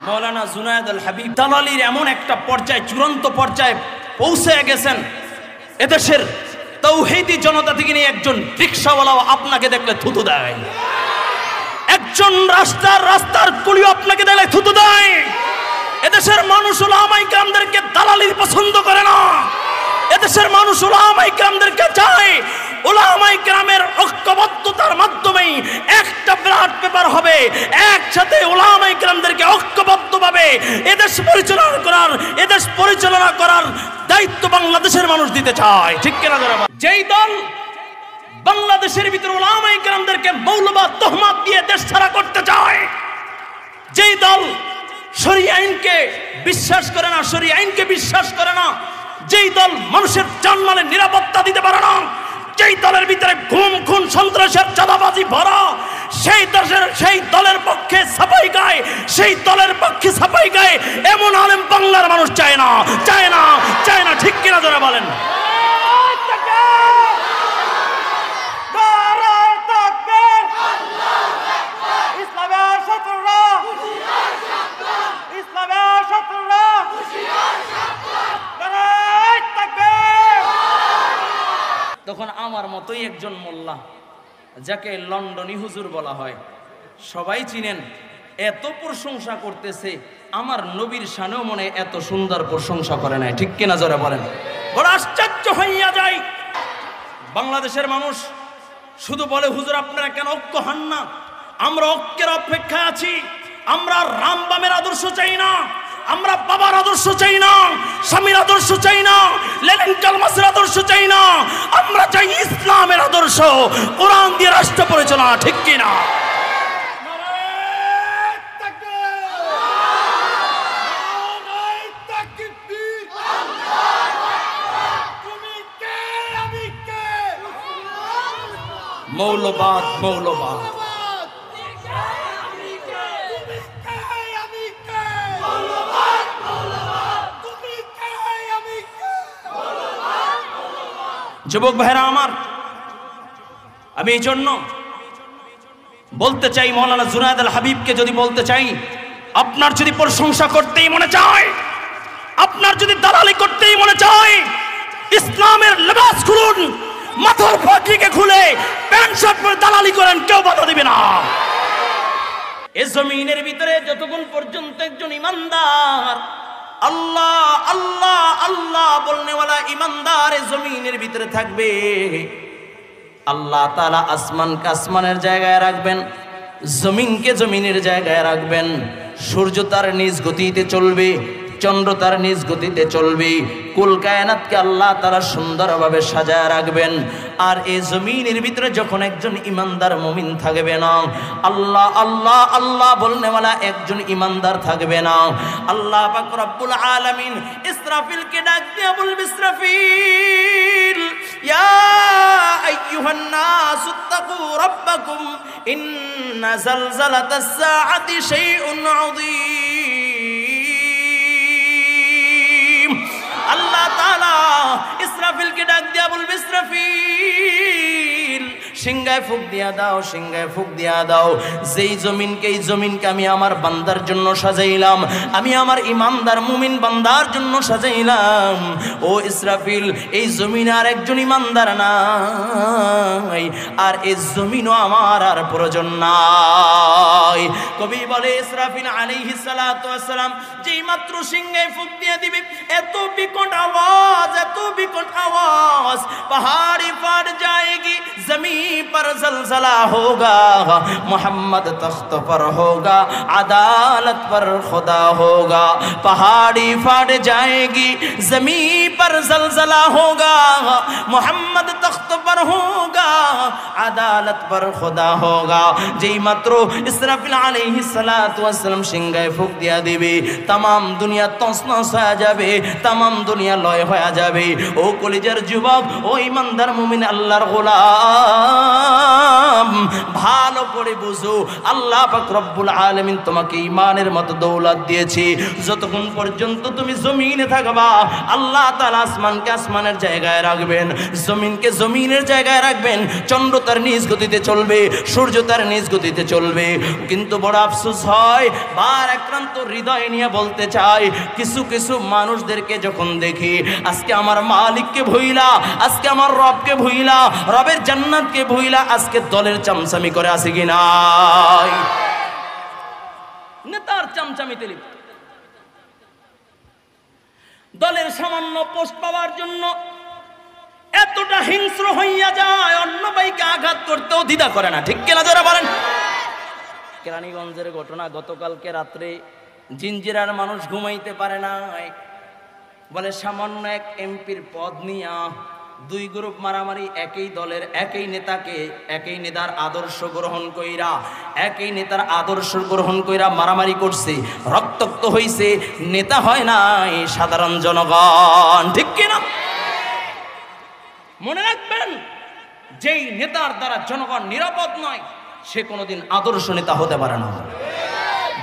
মৌলানা জুনায়েদ আল হাবিব দালালির এমন একটা পর্যায়ে, চূড়ান্ত পর্যায়ে পৌঁছে গেছেন, এদেশের তাওহীদি জনতা থেকে নিয়ে একজন রিকশাওয়ালাও আপনাকে দেখলে থুতু দেয়, একজন রাস্তার কুলিও আপনাকে দেখলে থুতু দেয়। এদেশের মানুষ উলামায়ে কেরামদেরকে দালালি পছন্দ করে না। এদেশের মানুষ উলামায়ে কেরামদেরকে চায়। উলামায়ে কেরামের ঐক্যবদ্ধতার মাধ্যমেই একটা ব্যালট পেপার হবে, একসাথে উলামায়ে কেরামদেরকে ঐক্যবদ্ধভাবে এদেশ পরিচালনা করার দায়িত্ব বাংলাদেশের মানুষ দিতে চায়। ঠিক কিনা যারা যেই দল বাংলাদেশের ভিতরে উলামায়ে কেরামদেরকে মৌলবাদ তোহমত দিয়ে দেশ ছাড়া করতে চায়, যেই দল শরীয়ত আইনকে বিশ্বাস করে না, শরীয়ত আইনকে বিশ্বাস করে না, যেই দল মানুষের জানমালের নিরাপত্তা দিতে পারে না, যেই দলের ভিতরে গুম খুন সন্ত্রাসের চাঁদাবাজি ভরা, সেই দলের পক্ষে সাফাই গায়, সেই দলের পক্ষে সাফাই গায় এমন আলেম বাংলার মানুষ চায় না, চায় না, চায় না। ঠিক কিনা যারা বলেন? তখন আমার মতোই একজন মোল্লা, যাকে লন্ডনী হুজুর বলা হয়, সবাই চিনেন, এত প্রশংসা করতেছে, আমার নবীর শানেও মনে এত সুন্দর প্রশংসা করে নাই। ঠিক কিনা জোরে বলেন? বড় আশ্চর্য হইয়া যায়। বাংলাদেশের মানুষ শুধু বলে, হুজুর আপনারা কেন ঐক্য হন না? আমরা ঐক্যের অপেক্ষায় আছি। আমরা রামবামের আদর্শ চাই না, আমরা বাবার আদর্শ চাই না, স্বামীর আদর্শ চাই না, লেনিন কালমাসের আদর্শ চাই না, আমরা চাই ইসলামের আদর্শ, কোরআন দিয়ে রাষ্ট্র পরিচালনা। ঠিক কিনা? মৌলবাদ, মৌলবাদ, যুবক ভাইরা আমার, আমি এই জন্য বলতে চাই, মৌলানা জুনায়েদ আল হাবিবকে যদি বলতে চাই, আপনার যদি প্রশংসা করতেই মনে চায়, আপনার যদি দালালি করতেই মনে চায়, ইসলামের লেবাস খুলুন, মাথার পাগড়িকে খুলে প্যান্ট শার্ট পরে দালালি করেন, কেউ বাধা দিবে না। এই জমিনের ভিতরে যতক্ষণ পর্যন্ত একজন ইমানদার আল্লাহ আল্লাহ আল্লাহ বলনেওয়ালা ইমানদার এই জমিনের ভিতরে থাকবে, আল্লাহ তাআলা আসমানকে আসমানের জায়গায় রাখবেন, জমিনকে জমিনের জায়গায় রাখবেন। সূর্য তার নিজ গতিতে চলবে, চন্দ্র তার নিজ গতিতে চলবে, কুল কায়নাতকে আল্লাহ তাআলা সুন্দরভাবে সাজায় রাখবেন। আর এই জমিনের ভিতরে যখন একজন ইমানদার মুমিন থাকবে না, আল্লাহ আল্লাহ আল্লাহ বলনেওয়ালা একজন ইমানদার থাকবে না, আল্লাহ পাক রব্বুল আলামিন ইসরাফিলকে ডাক দিয়ে বলবে, ইসরাফিল ইয়া আইয়ুহান নাস ইত্তাকু রাব্বাকুম ইন্না যালযালাতাস সাআতি শাইউন আযীম। আল্লাহ তাআলা ইসরাফিলকে ডাক দিয়া বলবে, ইসরাফিল সিংহায় ফুঁক দিয়া দাও, সিংহায় ফুঁক দিয়া দাও। যেই জমিনকে, এই জমিনকে আমি আমার বান্দার জন্য সাজাইলাম, আমি আমার ইমানদার মুমিন বান্দার জন্য সাজাইলাম। ও ইসরাফিল, এই জমিন আর একজন ইমানদার নাই, আর এই জমিনও আমার আর প্রয়োজন নাই। কবি বলে, ইসরাফিল আলাইহিস সালাতু ওয়াস সালাম যেই মাত্র সিংহায় ফুঁক দিয়ে দিবে, এত বিকট আওয়াজ, এত বিকট আওয়াজ, पहाड़ी फट जाएगी, जमीन पर जलजला होगा, मोहम्मद तख्त पर होगा, अदालत पर खुदा होगा। पहाड़ी फट जाएगी, जमीन पर जलजला होगा, मोहम्मद तख्त पर होगा, अदालत पर खुदा होगा। যেই মাত্র ইসরাফিল আলাইহিস সালাতু ওয়াস সালাম সিংহায় ফুঁক দিয়া দিবে, तमाम দুনিয়া তছনছ হয়ে যাবে, तमाम দুনিয়া লয় হয়ে যাবে। ও কলিজার যুবক, ও ইমানদার মুমিন আল্লাহর গোলাম, গোলাম, ভালো করে বুঝো, আল্লাহ পাক রব্বুল আলামিন তোমাকে ঈমানের মতো দৌলত দিয়েছে। যতক্ষণ পর্যন্ত তুমি জমিনে থাকবা, আল্লাহ তাআলা আসমানকে আসমানের জায়গায় রাখবেন, জমিনকে জমিনের জায়গায় রাখবেন। চন্দ্র তার নিজ গতিতে চলবে, সূর্য তার নিজ গতিতে চলবে। কিন্তু বড় আফসোস হয়, বার আক্রান্ত হৃদয় নিয়ে বলতে চাই, কিছু কিছু মানুষদেরকে যখন দেখি, আজকে আমার মালিককে ভুইলা, আজকে আমার রবকে ভুইলা, রবের জান্নাতকে ভুইলা আজকে দলের চামচামি করে আছে কি নাই? নেতার চামচামিতে লিপ্ত, দলের সামান্য পোস্ট পাওয়ার জন্য এতটা হিংস্র হইয়া যায়, অন্য ভাইকে আঘাত করতেও দ্বিধা করে না। ঠিক কিনা যারা বলেন? কেরানীগঞ্জের ঘটনা, গতকালকে রাত্রে জিঞ্জিরার মানুষ ঘুমাইতে পারে নাই, বলে সামান্য এক এমপির পদ নিয়া দুই গ্রুপ মারামারি, একই দলের একই নেতাকে, একই নেতার আদর্শ গ্রহণ কইরা, একই নেতার আদর্শ গ্রহণ কইরা মারামারি করছে, রক্তাক্ত হইছে। নেতা হয় নাই, সাধারণ জনগণ। ঠিক কিনা? মনে রাখবেন, যেই নেতার দ্বারা জনগণ নিরাপদ নয়, সে কোনোদিন আদর্শ নেতা হতে পারে না।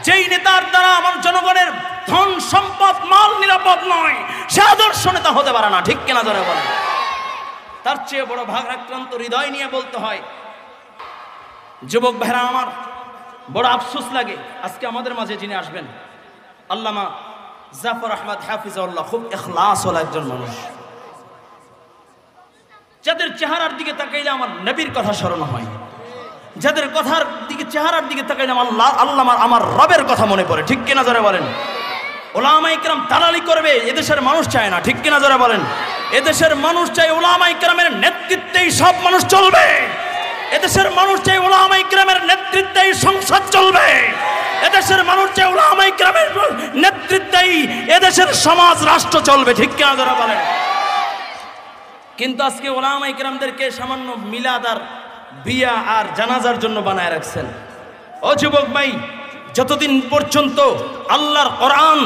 যেই নেতার দ্বারা আমার জনগণের ধন সম্পদ মাল নিরাপদ নয়, সে আদর্শ নেতা হতে পারে না। ঠিক কিনা জনে বলেন? তার চেয়ে বড় ভারাক্রান্ত হৃদয় নিয়ে বলতে হয়, যুবক ভাইরা আমার, বড় আফসোস লাগে, আজকে আমাদের মাঝে যিনি আসবেন, আল্লামা জাফর আহমদ হাফিজাউল্লাহ, খুব ইখলাসওয়ালা একজন মানুষ, যাদের চেহারার দিকে তাকাইলে আমার নবীর কথা স্মরণ হয়, যাদের কথার দিকে, চেহারার দিকে তাকাইলে আমার রবের কথা মনে পড়ে। ঠিক কিনা যারা বলেন? উলামায়ে কেরাম দালালি করবে, এদেশের মানুষ চায় না। ঠিক কিনা যারা বলেন? এদেশের মানুষ চায় উলামায়ে কেরামের নেতৃত্বেই সব মানুষ চলবে। এদেশের মানুষ চায় উলামায়ে কেরামের নেতৃত্বেই সংসদ চলবে। এদেশের মানুষ চায় উলামায়ে কেরামের নেতৃত্বেই এদেশের সমাজ রাষ্ট্র চলবে। ঠিক কিনা যারা বলেন? কিন্তু আজকে উলামায়ে কেরামদেরকে সামান্য মিলাদ আর বিয়া আর জানাজার জন্য বানায় রাখছেন। ও যুবক ভাই, যতদিন পর্যন্ত আল্লাহর কোরআন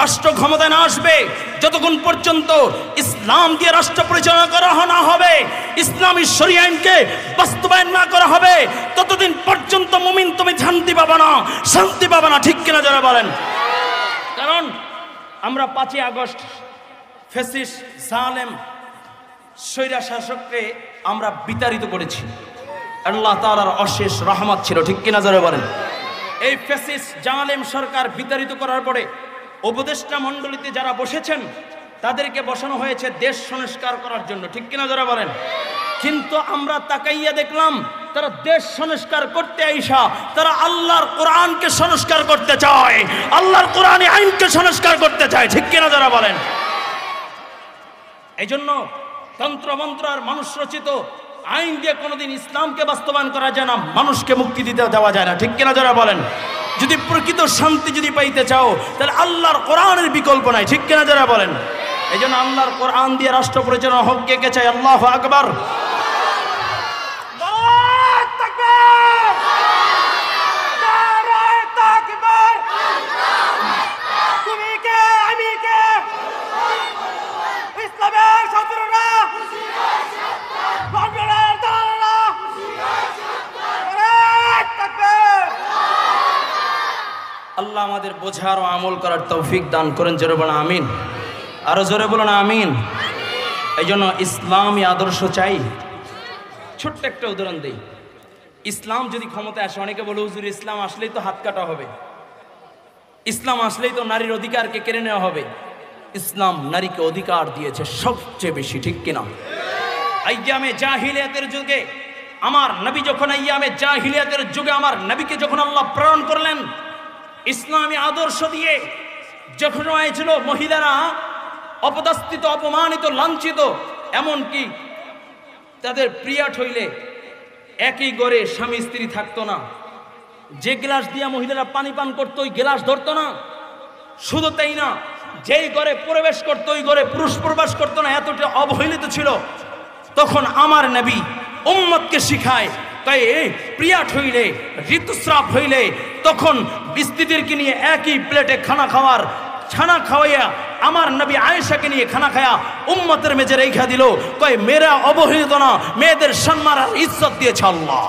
রাষ্ট্র ক্ষমতায় না আসবে, যতক্ষণ পর্যন্ত ইসলাম দিয়ে রাষ্ট্র পরিচালনা করা না হবে, ইসলামী শরিয়া আইনকে বাস্তবায়ন না করা হবে, ততদিন পর্যন্ত মুমিন তুমি শান্তি পাবে না, শান্তি পাবে না। ঠিক কিনা যারা বলেন? কারণ আমরা 5ই আগস্ট ফ্যাসিস্ট জালেম স্বৈরা শাসককে আমরা বিতাড়িত করেছি, আল্লাহ তাআলার অশেষ রহমত ছিল। ঠিক কিনা যারা বলেন? এই ফ্যাসিস্ট জালেম সরকার বিতাড়িত করার পরে উপদেষ্টা মণ্ডলীতে যারা বসেছেন, তাদেরকে বসানো হয়েছে দেশ সংস্কার করার জন্য। ঠিক কিনা যারা বলেন? কিন্তু আমরা তাকাইয়া দেখলাম, তারা দেশ সংস্কার করতে আইসা তারা আল্লাহর কোরআনকে সংস্কার করতে চায়, আল্লাহর কোরআনী আইনকে সংস্কার করতে চায়। ঠিক কিনা যারা বলেন? এই জন্য তন্ত্রমন্ত্র আর মানুষ রচিত আইন দিয়ে কোনোদিন ইসলামকে বাস্তবায়ন করা যায় না, মানুষকে মুক্তি দিতে দেওয়া যায় না। ঠিক কিনা যারা বলেন? যদি প্রকৃত শান্তি যদি পাইতে চাও, তাহলে আল্লাহর কোরআনের বিকল্প নাই। ঠিক কিনা যারা বলেন? এই জন্য আল্লাহর কোরআন দিয়ে রাষ্ট্র পরিচালনা হোক। কে কে চাই? আল্লাহু আকবার। আল্লাহ আমাদের বোঝার ও আমল করার তৌফিক দান করেন। জোরে বলেন আমিন। আরো জোরে বলেন আমিন। এই জন্য ইসলামী আদর্শ চাই। ছোট্ট একটা উদাহরণ দেই। ইসলাম যদি ক্ষমতায় আসে, অনেকে বলে হুজুর ইসলাম আসলেই তো হাত কাটা হবে, ইসলাম আসলেই তো নারীর অধিকারকে কেড়ে নেওয়া হবে। ইসলাম নারীকে অধিকার দিয়েছে সবচেয়ে বেশি। ঠিক কিনা? আইয়ামে জাহিলিয়াতের যুগে আমার নবী যখন, আইয়ামে জাহিলিয়াতের যুগে আমার নবীকে যখন আল্লাহ প্রেরণ করলেন, ইসলামী আদর্শ দিয়ে যখন হয়েছিল, মহিলারা অপদস্থিত, অপমানিত, লাঞ্ছিত, এমনকি তাদের পিরিয়ড হইলে একই ঘরে স্বামী স্ত্রী থাকতো না। যে গ্লাস দিয়া মহিলারা পানি পান করতো, ওই গ্লাস ধরতো না। শুধু তাই না, যেই ঘরে প্রবেশ করতো ওই ঘরে পুরুষ প্রবেশ করতো না, এতটা অবহেলিত ছিল। তখন আমার নবী উম্মতকে শিখায়, তাই এই পিরিয়ড হইলে, ঋতুস্রাব হইলে তখন স্ত্রীদেরকে নিয়ে একই প্লেটে খানা খাওয়াইয়া আমার নবী আয়েশাকে নিয়ে খানা খায়া উম্মতের মেজে রেখা দিল। কয় মেয়েরা অবহেলিত না, মেয়েদের সম্মান আর ইজ্জত দিয়েছে আল্লাহ।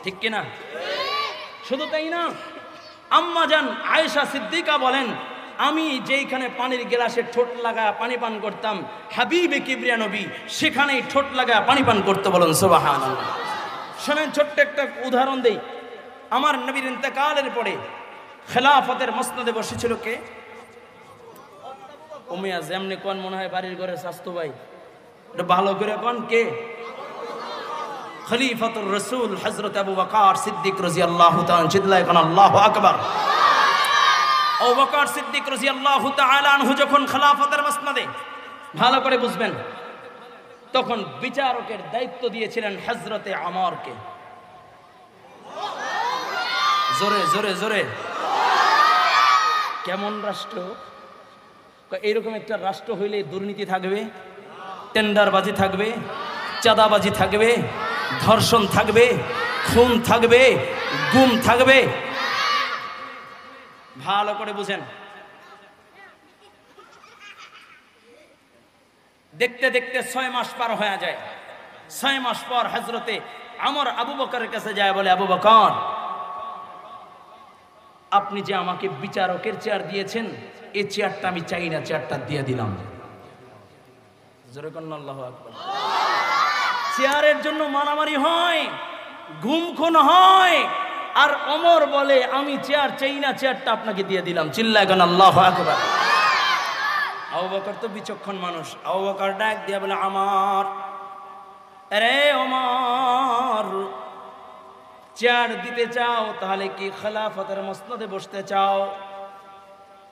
ঠিক কিনা? শুধু তাই না, আম্মা জান আয়েশা সিদ্দিকা বলেন, আমি যেইখানে পানির গ্লাসে ঠোঁট লাগায় পানি পান করতাম, হাবিবে কিবরিয়া নবী সেখানেই ঠোঁট লাগায় পানি পান করতে। বলেন সুবহানাল্লাহ। শোনেন, ছোট্ট একটা উদাহরণ দেই। আমার নবীর ইন্তেকালের পরে খেলাফতের মসনদে বসেছিল কে? উমিয়া। যেমনি কোন মনে হয় বাড়ির ঘরে স্বাস্থ্য ভাই, এটা ভালো করে কোন কে? খলিফাতুর রাসূল হযরত আবু বকর সিদ্দিক রাদিয়াল্লাহু তাআলা। চিল্লায় কোন আল্লাহু আকবার। আবু বকর সিদ্দিক রাদিয়াল্লাহু তাআলা আনহু যখন খেলাফতের মসনদে, ভালো করে বুঝবেন, তখন বিচারকের দায়িত্ব দিয়েছিলেন হযরতে আমরকে। জোরে জোরে জোরে। কেমন রাষ্ট্র? এইরকম একটা রাষ্ট্র হইলে দুর্নীতি থাকবে, টেন্ডারবাজি থাকবে, চাঁদাবাজি থাকবে, ধর্ষণ থাকবে, খুন থাকবে, গুম থাকবে। ভালো করে বুঝেন। দেখতে দেখতে 6 মাস পার হয়ে যায়। 6 মাস পর হযরতে আমর আবু বকরের কাছে যায়, বলে, আবু বকর, আপনি যে আমাকে বিচারকের চেয়ার দিয়েছেন, এই চেয়ারটা আমি চাই না, চেয়ারটা দিয়ে দিলাম। জোরে কন্না আল্লাহু আকবার। চেয়ারের জন্য মারামারি হয়, গুম খুন হয়, আর ওমর বলে, আমি চেয়ার চাই না, চেয়ারটা আপনাকে দিয়ে দিলাম। চিল্লায় কন্না আল্লাহু আকবার। আবু বকর তো বিচক্ষণ মানুষ। আবু বকর ডাক দিয়া বলে, আমর, আরে ওমর, চেয়ার দিতে চাও তাহলে কি খেলাফতের মসনদে বসতে চাও?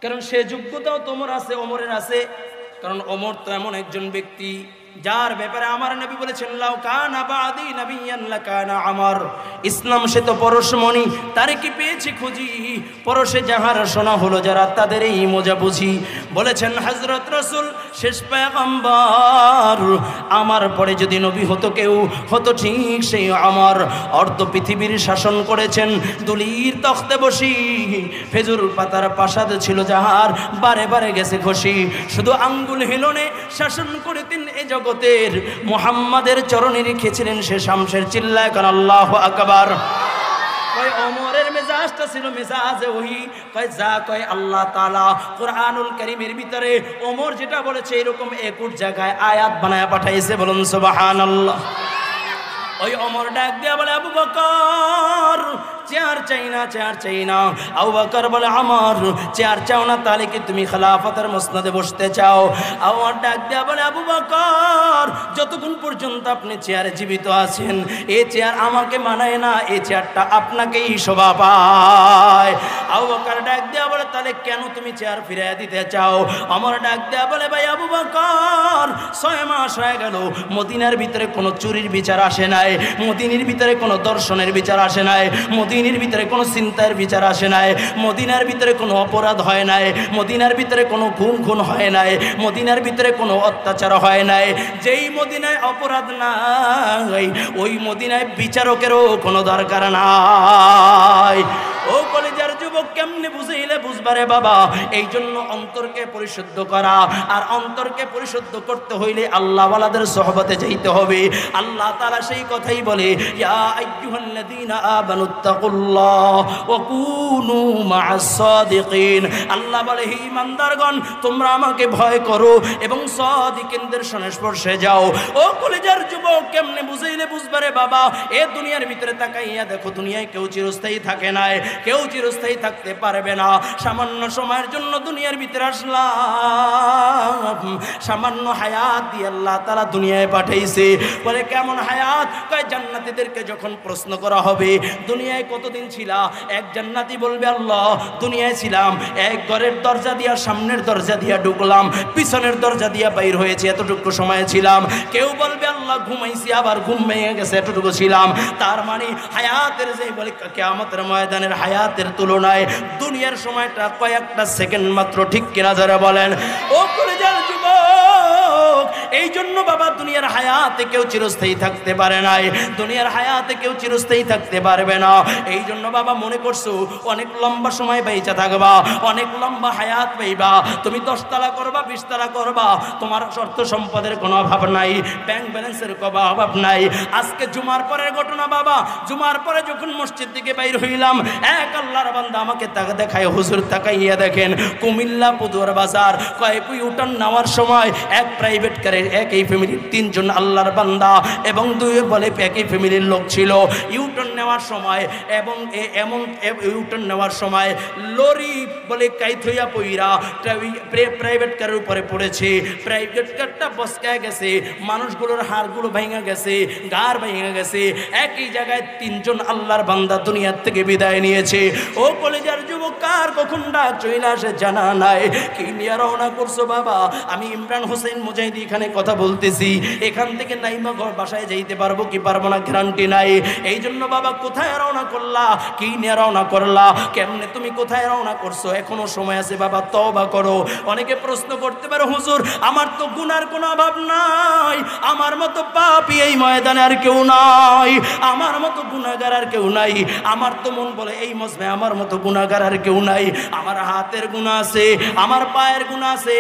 কারণ সে যোগ্যতাও তোমার আছে, ওমরের আছে। কারণ ওমর তো এমন একজন ব্যক্তি যার ব্যাপারে আমার নবী বলেছেন, লাউ কানা বাদি নবিয়ান লাকানা আমর। ইসলাম সে তো পরশমণি, তারে কি পেয়েছি খুঁজি, পরশে যাহার শোনা হলো যারা, তাদের এই মজা বুঝি। বলেছেন হযরত রাসূল শেষ পয়গম্বর, আমার পরে যদি নবী হতো কেউ, হতো ঠিক সেই আমর। অর্ধ পৃথিবীর শাসন করেছেন দুলির তখতে বসি, খেজুর পাতার প্রাসাদ ছিল যাহার, বারে বারে গেছে খসি। শুধু আঙ্গুল হিলনে শাসন করিতেন এ জগতের, মুহাম্মাদের চরণে রেখেছিলেন সে শামসের। চিল্লায় কান আল্লাহু আকবার। কয় ওমরের মেজাজটা ছিল মেজাজে ওহী, কয় যা কয় আল্লাহ তাআলা কুরআনুল কারীমের ভিতরে ওমর যেটা বলেছে এরকম 21 জায়গায় আয়াত বানায়া পাঠাইছে। বলুন সুবহানাল্লাহ। ওই ওমর ডাক দিয়া বলে, আবু বকর, চেয়ার চাই না, চেয়ার চাই না। আবু বকর বলে, আমর, চেয়ার চাও না তাহলে কি তুমি খেলাফতের মসনদে বসতে চাও? আমর ডাক দিয়া বলে, আবু বকর, যতক্ষণ পর্যন্ত আপনি চেয়ারে জীবিত আছেন, এই চেয়ার আমাকে মানায় না, এই চেয়ারটা আপনাকেই শোভা পায়। আবু বকর ডাক দিয়া বলে, তাহলে কেন তুমি চেয়ার ফিরিয়ে দিতে চাও? আমর ডাক দিয়া বলে, ভাই আবু বকর, 6 মাস হয়ে গেল, মদিনার ভিতরে কোনো চুরির বিচার আসে নাই, মদিনার ভিতরে কোনো দর্শনের বিচার আসে নাই, মদিনার ভিতরে কোনো চিন্তার বিচার আসে নাই, মদিনার ভিতরে কোনো অপরাধ হয় নাই, মদিনার ভিতরে কোনো খুন হয় নাই, মদিনার ভিতরে কোনো অত্যাচার হয় নাই। যেই মদিনায় অপরাধ নাই, ওই মদিনায় বিচারকেরও কোনো দরকার নাই। ও কলেজের যুবক, কেমনে বুঝাইলে বুঝবারে বাবা? এই জন্য অন্তরকে পরিশুদ্ধ করা, আর অন্তরকে পরিশুদ্ধ করতে হইলে আল্লাহওয়ালাদের সোহবতে যাইতে হবে। আল্লাহ তাআলা সেই কথাই বলে, ইয়া আইয়ুহাল্লাযীনা আমানুত্তাকুল্লাহ ওয়া কুনু মা'আস সাদিকিন। আল্লাহ বলে, হে ঈমানদারগণ, তোমরা আমাকে ভয় করো এবং সাদিকিনদের সংস্পর্শে যাও। ও কলেজের যুবক, কেমনে বুঝাইলে বুঝবারে বাবা? এ দুনিয়ার ভিতরে তাকাইয়া দেখো, দুনিয়ায় কেউ চিরস্থায়ী থাকে না, কেউ চিরস্থায়ী থাকতে পারবে না। সামান্য সময়ের জন্য দুনিয়ার ভিতরে আসলাম, সামান্য হায়াত দিয়ে আল্লাহ তাআলা দুনিয়ায় পাঠাইছে। বলে, কেমন হায়াত? কয়, জান্নাতীদেরকে যখন প্রশ্ন করা হবে, দুনিয়ায় কতদিন ছিলা? এক জান্নাতি বলবে, আল্লাহ, দুনিয়ায় ছিলাম এক ঘরের দরজা দিয়া, সামনের দরজা দিয়া ঢুকলাম, পিছনের দরজা দিয়া বাইর হয়েছে, এতটুকু সময় ছিলাম। কেউ বলবে, আল্লাহ, ঘুমাইছি, আবার ঘুম ভেঙে গেছে, এতটুকু ছিলাম। তার মানে হায়াতের যে বলে কিয়ামতের ময়দানের হায়াতের তুলনায় দুনিয়ার সময়টা কয়েকটা সেকেন্ড মাত্র। ঠিক কিনা যারা বলেন? ও কলেজের যুবক, এই জন্য বাবা দুনিয়ার হায়াতে কেউ চিরস্থায়ী থাকতে পারে নাই, দুনিয়ার হায়াতে কেউ চিরস্থায়ী থাকতে পারবে না। এই জন্য বাবা মনে করছো অনেক লম্বা সময় বাইচা থাকবা, অনেক লম্বা হায়াত পাইবা, তুমি 10 তলা করবা 20 তলা করবা, তোমার অর্থ সম্পদের কোনো অভাব নাই, ব্যাংক ব্যালেন্সের কোনো অভাব নাই। আজকে জুমার পরের ঘটনা বাবা, জুমার পরে যখন মসজিদ থেকে বাইর হইলাম, এক আল্লাহর বান্দা আমাকে তাকে দেখায়, হুজুর তাকাইয়া দেখেন কুমিল্লা পুদুয়ার বাজার কয়েক ইউটার্ন নেওয়ার সময় এক প্রাইভেট কারের একই ফ্যামিলির 3 জন আল্লাহর বান্দা এবং 2 বলে একই ফ্যামিলির লোক ছিল। ইউটার্ন নেওয়ার সময় এবং এমন ইউটার্ন নেওয়ার সময় লরি বলে কাইত হইয়া পইরা প্রাইভেট কারের উপরে পড়েছে, প্রাইভেট কারটা বসকায় গেছে, মানুষগুলোর হাড়গুলো ভেঙে গেছে, গাড় ভেঙে গেছে। একই জায়গায় 3 জন আল্লাহর বান্দা দুনিয়ার থেকে বিদায় নিয়েছে। ও কলেজের যুবক, কার কখন ডাক চলে আসে জানা নাই। কি নিয়ে রওনা করছো বাবা? আমি ইমরান হোসেন মুজাহিদি এখানে কথা বলতেছি, এখান থেকে নাইমা ঘর বাসায় যাইতে পারবো কি পারবো না গ্যারান্টি নাই। এই জন্য বাবা কোথায় রওনা করলা, কি নিয়ে রওনা করলা, কেমনে তুমি কোথায় রওনা করছো? এখনো সময় আছে বাবা, তওবা করো। অনেকে প্রশ্ন করতে পারে, হুজুর আমার তো গুনার কোনো অভাব নাই, আমার মতো পাপী এই ময়দানে আর কেউ নাই, আমার মতো গুনাহগার আর কেউ নাই। আমার তো মন বলে এই মজমে আমার মতো গুনাহগার আর কেউ নাই। আমার হাতের গুনাহ আছে, আমার পায়ের গুনাহ আছে,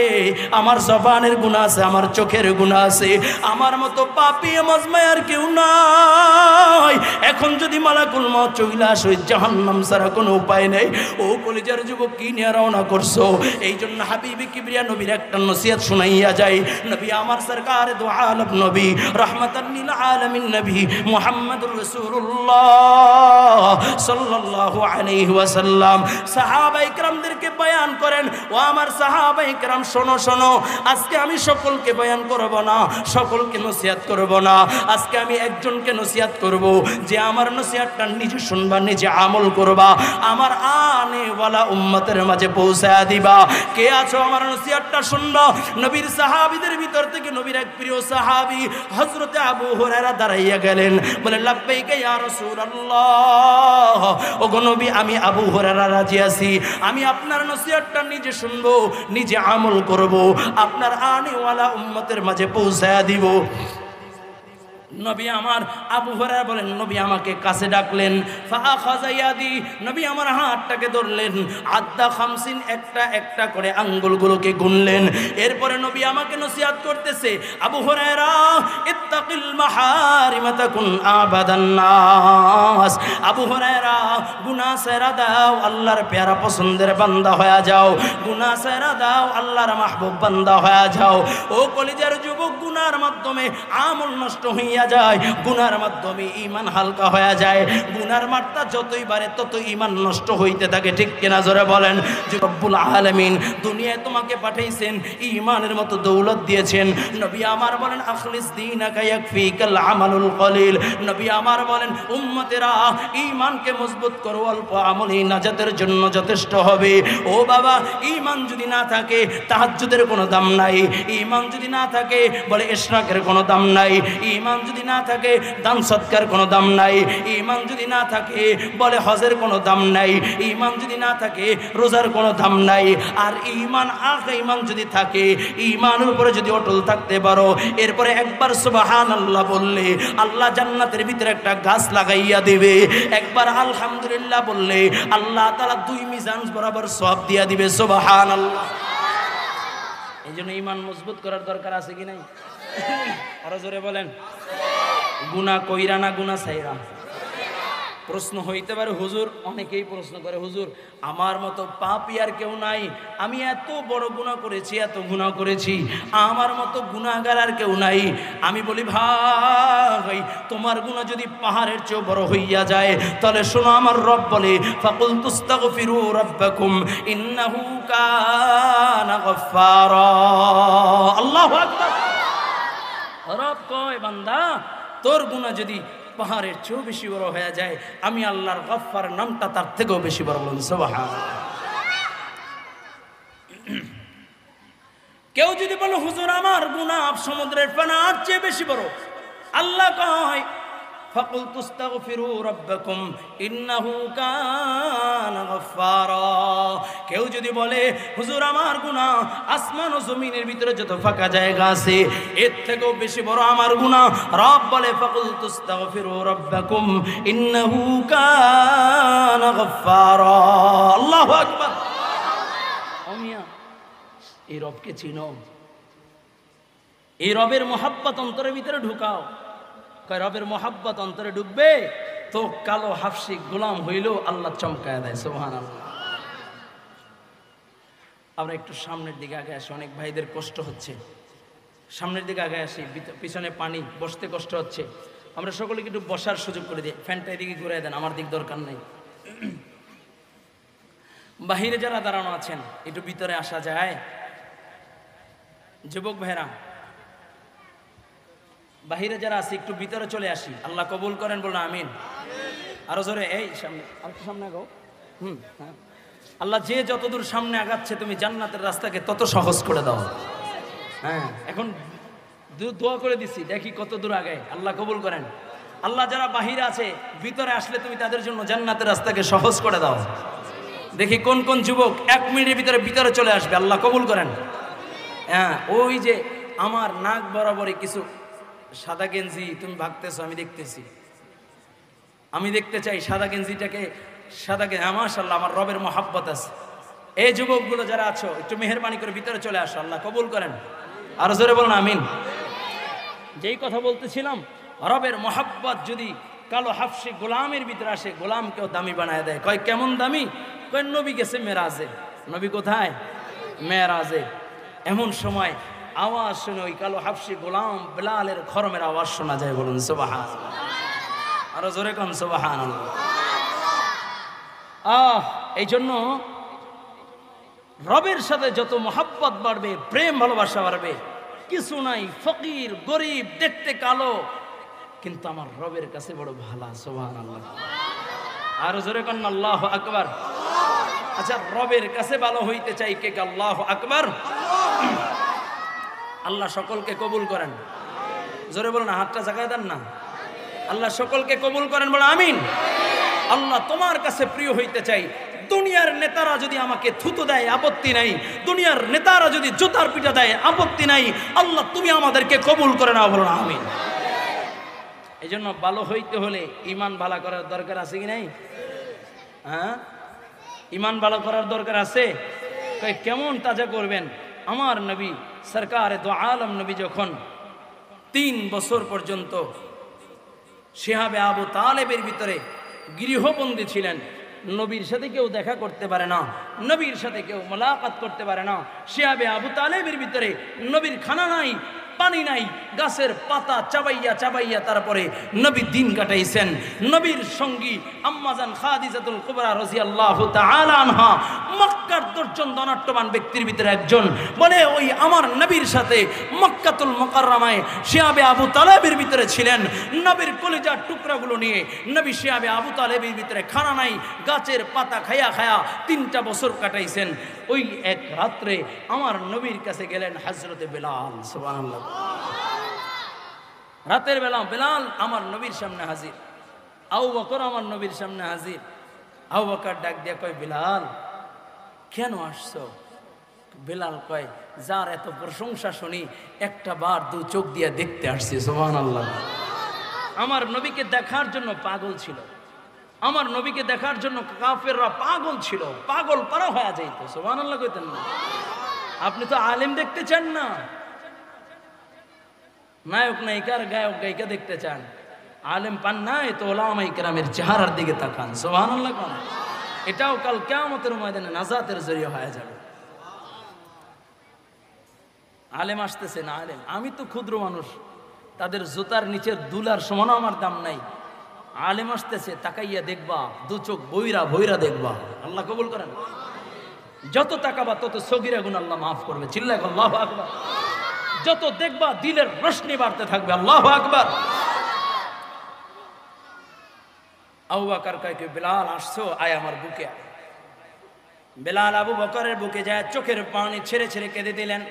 আমার জবানের গুনাহ আছে, আমার চোখের গুনাহ আছে, আমার মতো পাপী মজমে আর কেউ নাই। এখন যদি মালাকুল মউত চলে আসে, জাহান্নাম ছাড়া কোনো উপায় নেই। ও কলিজার যুবক, কি নিয়ে রওনা করছো? এই জন্য হাবিবে কিবরিয়া নবীর একটা নসিহত শুনাইয়া যায়। নবী আমার সরকার দু আলম নবী, রাহমাতাল লিল আলামিন নবী মুহাম্মদুর রাসূলুল্লাহ সাল্লাল্লাহু আলাইহি ওয়াসাল্লাম সাহাবায়ে কেরামদেরকে বয়ান করেন, ও আমার সাহাবায়ে কেরাম শোনো শোনো, আজকে আমি সকলকে বয়ান করব না, সকলকে নসিহত করব না। আজকে আমি একজনকে নসিহত করব, যে আমার নসিহতটা নিজে শুনবা, নিজে আমল করবা, আমার আনেওয়ালা উম্মতের মাঝে পৌঁছায়া দিবা। কে আছো আমার নসিহতটা শুনবা? নবীর সাহাবীদের ভিতর থেকে নবীর এক প্রিয় সাহাবী হযরতে আবু হুরায়রা দাঁড়াইয়া গেলেন, বলে লাব্বাইকা ইয়া রাসূলুল্লাহ। ওগো নবী, আমি আবু হুরায়রা রাজি আছি, আমি আপনার নসিহতটা নিজে শুনবো, নিজে আমল করব, আপনার আনেওয়ালা উম্মতের মাঝে পৌঁছায়া দিব। নবী আমার আবু হুরায়রা বলেন, নবী আমাকে কাছে ডাকলেন, ফাআখাযা ইয়াদি, নবী আমার হাতটাকে ধরলেন, আদ্দা 50, একটা একটা করে আঙ্গুলগুলোকে গুনলেন। এরপরে নবী আমাকে নসিহত করতেছে, আবু হুরায়রা ইত্তাকিল মাহারিমা তাকুন আবাদান নাস। আবু হুরায়রা গুনাহ ছেড়ে দাও, আল্লাহর প্যারা পছন্দের বান্দা হয়ে যাও, গুনাহ ছেড়ে দাও, আল্লাহর মাহবুব বান্দা হয়ে যাও। ও কলিজার যুবক, গুনাহর মাধ্যমে আমল নষ্ট হইয়া যায়, গুনার মাধ্যমে ঈমান হালকা হয়ে যায়, গুনার মাত্রা যতই বাড়ে তত ঈমান নষ্ট হইতে থাকে। ঠিক কিনা জোরে বলেন? যে রব্বুল আলামিন দুনিয়ায় তোমাকে পাঠাইছেন, ঈমানের মতো দৌলত দিয়েছেন। নবী আমার বলেন, আখলিস দীনাকা ইয়াকফিকাল আমালুল কলিল। নবী আমার বলেন, উম্মতেরা ঈমানকে মজবুত করো, অল্প আমলই নাজাতের জন্য যথেষ্ট হবে। ও বাবা, ঈমান যদি না থাকে তাহাজ্জুদের কোনো দাম নাই, ঈমান যদি না থাকে বলে ইশরাকের কোনো দাম নাই, ঈমান যদি না থাকে দান সৎকার কোনো দাম নাই, ঈমান যদি না থাকে বলে হজের কোনো দাম নাই, ঈমান যদি না থাকে রোজার কোনো দাম নাই। আর ঈমান ঈমান যদি থাকে, ঈমানের উপরে যদি অটল থাকতে পারো, এরপরে একবার সুবহানাল্লাহ বললে আল্লাহ জান্নাতের ভিতরে একটা গাছ লাগাইয়া দেবে। একবার আলহামদুলিল্লাহ বললে আল্লাহ তাআলা 2 মিজান বরাবর সওয়াব দিয়া দিবে। সুবহানাল্লাহ। এই জন্য ঈমান মজবুত করার দরকার আছে কি নাই? আরো জোরে বলেন। গুনাহ কইরা না গুনাহ ছাইরা? প্রশ্ন হইতে পারে, হুজুর, অনেকেই প্রশ্ন করে, হুজুর আমার মতো পাপী আর কেউ নাই, আমি এত বড় গুনাহ করেছি, এত গুনাহ করেছি, আমার মতো গুনাহগার আর কেউ নাই। আমি বলি, ভাই তোমার গুনাহ যদি পাহাড়ের চেয়ে বড় হইয়া যায়, তাহলে শোনো আমার রব বলে, ফাকুল তুস্তাগফিরু রাব্বাকুম ইন্নাহু কানা গফফারা। আল্লাহু আকবার। রব কয়, বান্দা তোর গুনাহ যদি পাহাড়ের চেয়েও বেশি বড় হয়ে যায়, আমি আল্লাহর গফফার নামটা তার থেকেও বেশি বড়। বলুন সুবহানাল্লাহ। কেউ যদি বলে, হুজুর আমার গুনাহ সমুদ্রের পানার চেয়ে বেশি বড়, আল্লাহ কয় ফাকুলতু আস্তাগফিরু রাব্বাকুম ইন্নাহু কানা গাফফারা। কেউ যদি বলে হুজুর আমার গুনাহ আসমান ও জমিনের ভিতরে যত ফাঁকা জায়গা আছে এর থেকেও বেশি বড় আমার গুনাহ, রব বলে ফাকুলতু আস্তাগফিরু রাব্বাকুম ইন্নাহু কানা গাফফারা। আল্লাহু আকবার। ও মিয়া, এই রবকে চিনো? এই রবের মোহাব্বত অন্তরের ভিতরে ঢুকাও। কয় রবের মোহাব্বত অন্তরে ঢুকবে তো কালো হাফসি গোলাম হইলেও আল্লাহ চমকায় দেয়। সুবহানাল্লাহ। আমরা একটু সামনের দিকে আগে আসি, অনেক ভাইদের কষ্ট হচ্ছে। সামনের দিকে আগে আসি, পিছনে পানি, বসতে কষ্ট হচ্ছে। আমরা সকলকে একটু বসার সুযোগ করে দিই। ফ্যানটা এদিকে ঘুরে দেন, আমার দিক দরকার নেই। বাহিরে যারা দাঁড়ানো আছেন একটু ভিতরে আসা যায়? যুবক ভাইরা বাহিরে যারা আছে একটু ভিতরে চলে আসি। আল্লাহ কবুল করেন, বলুন আমিন। আরো জোরে, এই সামনে, আর একটু সামনে আগাও। হ্যাঁ, আল্লাহ যে যতদূর সামনে আগাচ্ছে তুমি জান্নাতের রাস্তাকে তত সহজ করে দাও। হ্যাঁ, এখন দোয়া করে দিছি, দেখি কত দূর আগায়। আল্লাহ কবুল করেন। আল্লাহ যারা বাহিরে আছে ভিতরে আসলে তুমি তাদের জন্য জান্নাতের রাস্তাকে সহজ করে দাও। দেখি কোন কোন যুবক 1 মিনিটের ভিতরে ভিতরে চলে আসবে। আল্লাহ কবুল করেন। হ্যাঁ, ওই যে আমার নাক বরাবরই কিছু সাদা গেঞ্জি তুমি ভাগতেছো, আমি দেখতেছি। আমি দেখতে চাই সাদা গেঞ্জিটাকে, সাদা গেঞ্জি। মাশাআল্লাহ, আমার রবের মোহাব্বত আছে। এই যুবকগুলো যারা আছো একটু মেহেরবানি করে ভিতরে চলে আসো। আল্লাহ কবুল করেন। আরো জোরে বলুন আমিন। যেই কথা বলতেছিলাম, রবের মোহাব্বত যদি কালো হাফসি গোলামের ভিতরে আসে, গোলামকেও দামি বানায় দেয়। কয় কেমন দামি? কয় নবী গেছে মেরাজে। নবী কোথায়? মেরাজে। এমন সময় আওয়াজ শুনে ওই কালো হাফসি গোলাম বেলালের খরমের আওয়াজ শোনা যায়। বলুন সুবহানাল্লাহ। আরো জোরে কোন সুবহানাল্লাহ। এই জন্য রবের সাথে যত মোহাব্বত বাড়বে, প্রেম ভালোবাসা বাড়বে, কিছু নাই, ফকির গরিব, দেখতে কালো, কিন্তু আমার রবের কাছে বড় ভালো। সুবহানাল্লাহ। আরো জোরে কোন আল্লাহু আকবার। আচ্ছা, রবের কাছে ভালো হইতে চাই কে? আল্লাহু আকবার। আল্লাহ সকলকে কবুল করেন। জোরে বলুন, হাতটা জাগায় দেন না। আল্লাহ সকলকে কবুল করেন, বলে আমিন। আল্লাহ তোমার কাছে প্রিয় হইতে চাই। দুনিয়ার নেতারা যদি আমাকে থুতু দেয় আপত্তি নাই, দুনিয়ার নেতারা যদি জুতার পিটা দেয় আপত্তি নাই, আল্লাহ তুমি আমাদেরকে কবুল করে নাও, বলুন আমিন। এই জন্য ভালো হইতে হলে ইমান ভালো করার দরকার আছে কি নাই? হ্যাঁ, ইমান ভালো করার দরকার আছে। কেমন তাজা করবেন? আমার নবী সরকারে দো আলম নবী যখন 3 বছর পর্যন্ত শিহাবে আবু তালেবের ভিতরে গৃহবন্দী ছিলেন, নবীর সাথে কেউ দেখা করতে পারে না, নবীর সাথে কেউ মোলাকাত করতে পারে না। শিহাবে আবু তালেবের ভিতরে নবীর খানা নাই, পানি নাই, গাছের পাতা চাবাইয়া চাবাইয়া তারপরে নবী দিন কাটাইছেন। নবীর সঙ্গী আম্মাজান খাদিজাতুল কুবরা রাদিয়াল্লাহু তাআলা আনহা, মক্কার 10 জন ধনাঢ্যবান ব্যক্তির ভিতরে একজন, বলে ওই আমার নবীর সাথে মক্কাতুল মুকাররমায় শিহাবে আবু তালেবের ভিতরে ছিলেন। নবীর কলিজার টুকরাগুলো নিয়ে নবী শিহাবে আবু তালেবের ভিতরে খানা নাই, গাছের পাতা খায়া খায়া 3টা বছর কাটাইছেন। ওই এক রাত্রে আমার নবীর কাছে গেলেন হযরতে বেলাল। সুবহানাল্লাহ। রাতের বেলা বেলাল আমার নবীর সামনে হাজির, আবু বকর আমার নবীর সামনে হাজির। আবু বকর ডাক দিয়ে কয়, বেলাল কেন আসছো? বেলাল কয়, যার এত প্রশংসা শুনি একটা বার 2 চোখ দিয়ে দেখতে আসছি। সুবহানাল্লাহ। আমার নবীকে দেখার জন্য পাগল ছিল, আমার নবীকে দেখার জন্য কাফেররা পাগল ছিল, পাগল পারা হয়ে যাইতো। সুবহানাল্লাহ কইতেন না? আপনি তো আলেম দেখতে চান না, নায়ক নায়িকার গায়ক গায়িকা দেখতে চান, আলেম পান না, তো ওলামায়ে কেরামের চেহারার দিকে তাকান। সুবহানাল্লাহ। এটাও কাল কিয়ামতের ময়দানে নাজাতের জরিয়া হয়ে যাবে। আলেম আসতেছে না, আলেম আমি তো ক্ষুদ্র মানুষ, তাদের জুতার নিচের দুলার সমান আমার দাম নাই। আলেম আসতেছে, তাকাইয়া দেখবা, 2 চোখ বইরা বইরা দেখবা। আল্লাহ কবুল করেন। যত তাকাবা তত সগীরা গুনাহ আল্লাহ মাফ করবে। চিল্লায় আল্লাহু আকবার। যত দেখবা দিলের রোশনি বাড়তে থাকবে। আল্লাহু আকবার। আবু বকর কয়, বেলাল আসছো, আয় আমার বুকে। বেলাল আবু বকরের বুকে যায় চোখের পানি ছেড়ে ছেড়ে কেঁদে দিলেন।